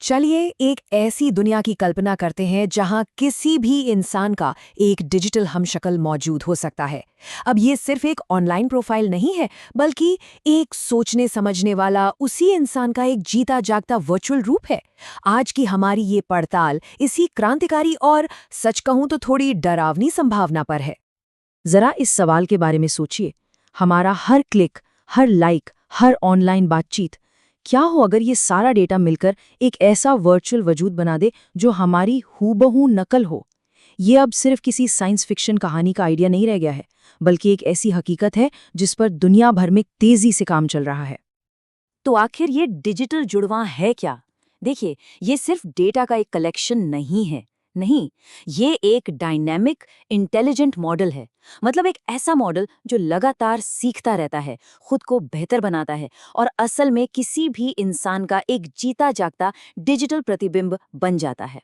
चलिए एक ऐसी दुनिया की कल्पना करते हैं जहां किसी भी इंसान का एक डिजिटल हमशक्ल मौजूद हो सकता है। अब ये सिर्फ एक ऑनलाइन प्रोफाइल नहीं है, बल्कि एक सोचने समझने वाला उसी इंसान का एक जीता जागता वर्चुअल रूप है। आज की हमारी ये पड़ताल इसी क्रांतिकारी और सच कहूं तो थोड़ी डरावनी संभावना पर है। जरा इस सवाल के बारे में सोचिए। हमारा हर क्लिक, हर लाइक, हर ऑनलाइन बातचीत, क्या हो अगर ये सारा डेटा मिलकर एक ऐसा वर्चुअल वजूद बना दे जो हमारी हूबहू नकल हो। ये अब सिर्फ किसी साइंस फिक्शन कहानी का आइडिया नहीं रह गया है, बल्कि एक ऐसी हकीकत है जिस पर दुनिया भर में तेजी से काम चल रहा है। तो आखिर ये डिजिटल जुड़वां है क्या? देखिए, ये सिर्फ डेटा का एक कलेक्शन नहीं है। नहीं, ये एक डायनेमिक, इंटेलिजेंट मॉडल है। मतलब एक ऐसा मॉडल जो लगातार सीखता रहता है, खुद को बेहतर बनाता है और असल में किसी भी इंसान का एक जीता जागता डिजिटल प्रतिबिंब बन जाता है।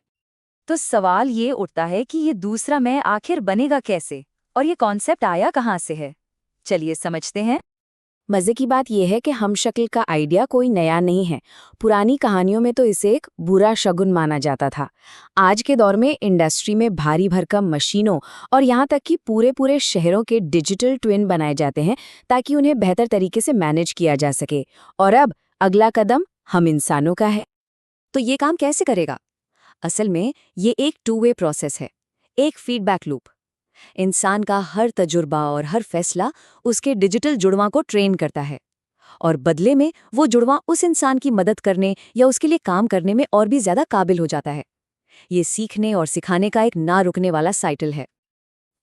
तो सवाल ये उठता है कि ये दूसरा मैं आखिर बनेगा कैसे? और ये कॉन्सेप्ट आया कहाँ से है? चलिए समझते हैं। मजे की बात यह है कि हमशक्ल का आइडिया कोई नया नहीं है। पुरानी कहानियों में तो इसे एक बुरा शगुन माना जाता था। आज के दौर में इंडस्ट्री में भारी भरकम मशीनों और यहाँ तक कि पूरे पूरे शहरों के डिजिटल ट्विन बनाए जाते हैं ताकि उन्हें बेहतर तरीके से मैनेज किया जा सके। और अब अगला कदम हम इंसानों का है। तो ये काम कैसे करेगा? असल में ये एक टू वे प्रोसेस है, एक फीडबैक लूप। इंसान का हर तजुर्बा और हर फैसला उसके डिजिटल जुड़वां को ट्रेन करता है और बदले में वो जुड़वां उस इंसान की मदद करने या उसके लिए काम करने में और भी ज्यादा काबिल हो जाता है। ये सीखने और सिखाने का एक ना रुकने वाला साइकिल है।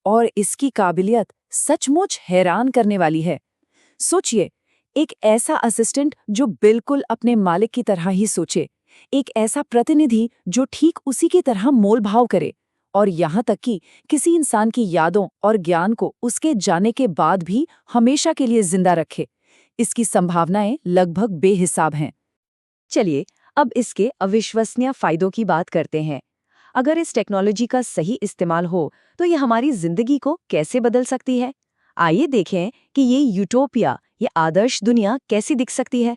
और इसकी काबिलियत सचमुच हैरान करने वाली है। सोचिए, एक ऐसा असिस्टेंट जो बिल्कुल अपने मालिक की तरह ही सोचे, एक ऐसा प्रतिनिधि जो ठीक उसी की तरह मोल भाव करे, और यहाँ तक कि किसी इंसान की यादों और ज्ञान को उसके जाने के बाद भी हमेशा के लिए जिंदा रखे। इसकी संभावनाएं लगभग बेहिसाब हैं। चलिए अब इसके अविश्वसनीय फायदों की बात करते हैं। अगर इस टेक्नोलॉजी का सही इस्तेमाल हो तो ये हमारी जिंदगी को कैसे बदल सकती है। आइए देखें कि ये यूटोपिया, ये आदर्श दुनिया कैसी दिख सकती है।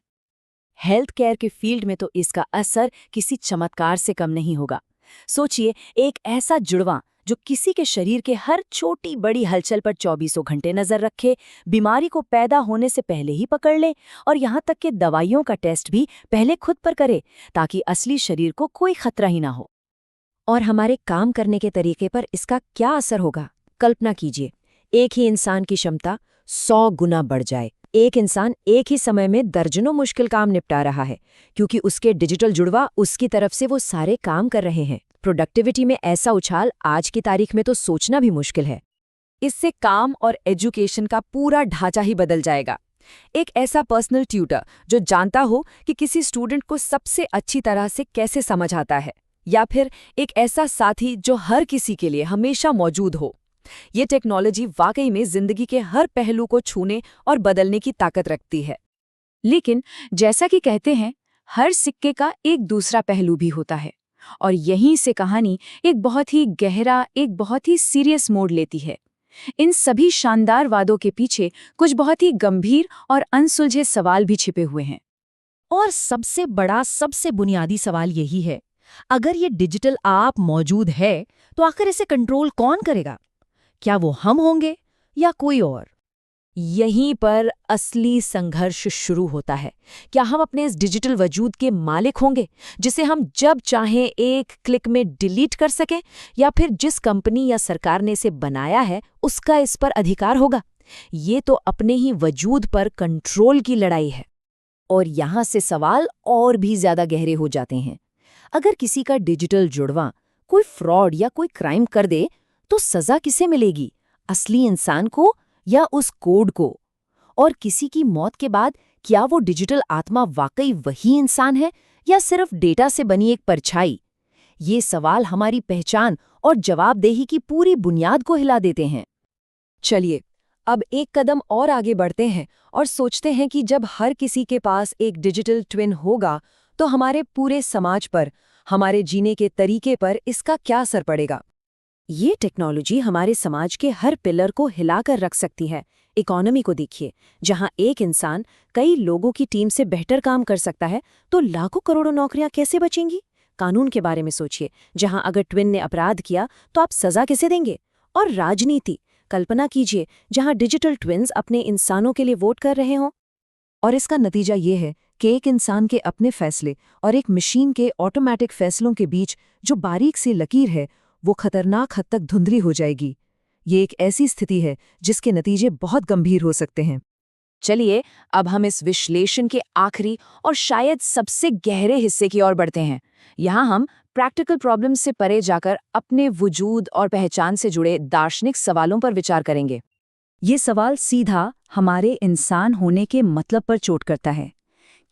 हेल्थ केयर के फील्ड में तो इसका असर किसी चमत्कार से कम नहीं होगा। सोचिए, एक ऐसा जुड़वां जो किसी के शरीर के हर छोटी बड़ी हलचल पर 24 घंटे नजर रखे, बीमारी को पैदा होने से पहले ही पकड़ ले और यहाँ तक कि दवाइयों का टेस्ट भी पहले खुद पर करे ताकि असली शरीर को कोई खतरा ही ना हो। और हमारे काम करने के तरीके पर इसका क्या असर होगा? कल्पना कीजिए, एक ही इंसान की क्षमता 100 गुना बढ़ जाए। एक इंसान एक ही समय में दर्जनों मुश्किल काम निपटा रहा है क्योंकि उसके डिजिटल जुड़वा उसकी तरफ से वो सारे काम कर रहे हैं। प्रोडक्टिविटी में ऐसा उछाल आज की तारीख में तो सोचना भी मुश्किल है। इससे काम और एजुकेशन का पूरा ढांचा ही बदल जाएगा। एक ऐसा पर्सनल ट्यूटर जो जानता हो कि किसी स्टूडेंट को सबसे अच्छी तरह से कैसे समझ आता है, या फिर एक ऐसा साथी जो हर किसी के लिए हमेशा मौजूद हो। ये टेक्नोलॉजी वाकई में जिंदगी के हर पहलू को छूने और बदलने की ताकत रखती है। लेकिन जैसा कि कहते हैं, हर सिक्के का एक दूसरा पहलू भी होता है और यहीं से कहानी एक बहुत ही गहरा, एक बहुत ही सीरियस मोड़ लेती है। इन सभी शानदार वादों के पीछे कुछ बहुत ही गंभीर और अनसुलझे सवाल भी छिपे हुए हैं। और सबसे बड़ा, सबसे बुनियादी सवाल यही है, अगर ये डिजिटल आप मौजूद है तो आखिर इसे कंट्रोल कौन करेगा? क्या वो हम होंगे या कोई और? यहीं पर असली संघर्ष शुरू होता है। क्या हम अपने इस डिजिटल वजूद के मालिक होंगे जिसे हम जब चाहें एक क्लिक में डिलीट कर सकें, या फिर जिस कंपनी या सरकार ने इसे बनाया है उसका इस पर अधिकार होगा? ये तो अपने ही वजूद पर कंट्रोल की लड़ाई है। और यहाँ से सवाल और भी ज्यादा गहरे हो जाते हैं। अगर किसी का डिजिटल जुड़वां कोई फ्रॉड या कोई क्राइम कर दे तो सजा किसे मिलेगी? असली इंसान को या उस कोड को? और किसी की मौत के बाद क्या वो डिजिटल आत्मा वाकई वही इंसान है या सिर्फ डेटा से बनी एक परछाई? ये सवाल हमारी पहचान और जवाबदेही की पूरी बुनियाद को हिला देते हैं। चलिए अब एक कदम और आगे बढ़ते हैं और सोचते हैं कि जब हर किसी के पास एक डिजिटल ट्विन होगा तो हमारे पूरे समाज पर, हमारे जीने के तरीके पर इसका क्या असर पड़ेगा? ये टेक्नोलॉजी हमारे समाज के हर पिलर को हिलाकर रख सकती है। इकोनॉमी को देखिए, जहां एक इंसान कई लोगों की टीम से बेहतर काम कर सकता है तो लाखों करोड़ों नौकरियां कैसे बचेंगी? कानून के बारे में सोचिए, जहां अगर ट्विन ने अपराध किया तो आप सजा कैसे देंगे? और राजनीति, कल्पना कीजिए जहां डिजिटल ट्विन्स अपने इंसानों के लिए वोट कर रहे हों। और इसका नतीजा ये है कि एक इंसान के अपने फैसले और एक मशीन के ऑटोमेटिक फैसलों के बीच जो बारीक सी लकीर है, वो खतरनाक हद तक धुंधली हो जाएगी। ये एक ऐसी स्थिति है जिसके नतीजे बहुत गंभीर हो सकते हैं। चलिए अब हम इस विश्लेषण के आखिरी और शायद सबसे गहरे हिस्से की ओर बढ़ते हैं। यहाँ हम प्रैक्टिकल प्रॉब्लम से परे जाकर अपने वजूद और पहचान से जुड़े दार्शनिक सवालों पर विचार करेंगे। ये सवाल सीधा हमारे इंसान होने के मतलब पर चोट करता है।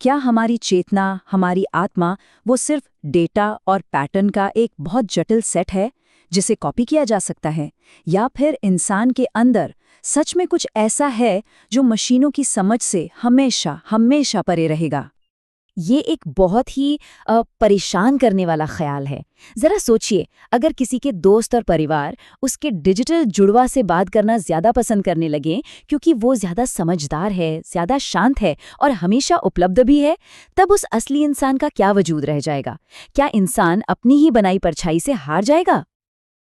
क्या हमारी चेतना, हमारी आत्मा, वो सिर्फ डेटा और पैटर्न का एक बहुत जटिल सेट है जिसे कॉपी किया जा सकता है, या फिर इंसान के अंदर सच में कुछ ऐसा है जो मशीनों की समझ से हमेशा हमेशा परे रहेगा? ये एक बहुत ही परेशान करने वाला ख्याल है। जरा सोचिए, अगर किसी के दोस्त और परिवार उसके डिजिटल जुड़वा से बात करना ज्यादा पसंद करने लगे क्योंकि वो ज्यादा समझदार है, ज्यादा शांत है और हमेशा उपलब्ध भी है, तब उस असली इंसान का क्या वजूद रह जाएगा? क्या इंसान अपनी ही बनाई परछाई से हार जाएगा?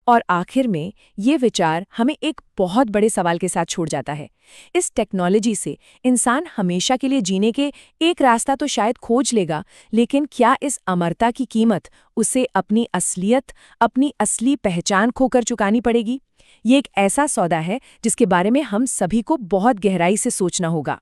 और आखिर में ये विचार हमें एक बहुत बड़े सवाल के साथ छोड़ जाता है। इस टेक्नोलॉजी से इंसान हमेशा के लिए जीने के एक रास्ता तो शायद खोज लेगा, लेकिन क्या इस अमरता की कीमत उसे अपनी असलियत, अपनी असली पहचान खोकर चुकानी पड़ेगी? ये एक ऐसा सौदा है जिसके बारे में हम सभी को बहुत गहराई से सोचना होगा।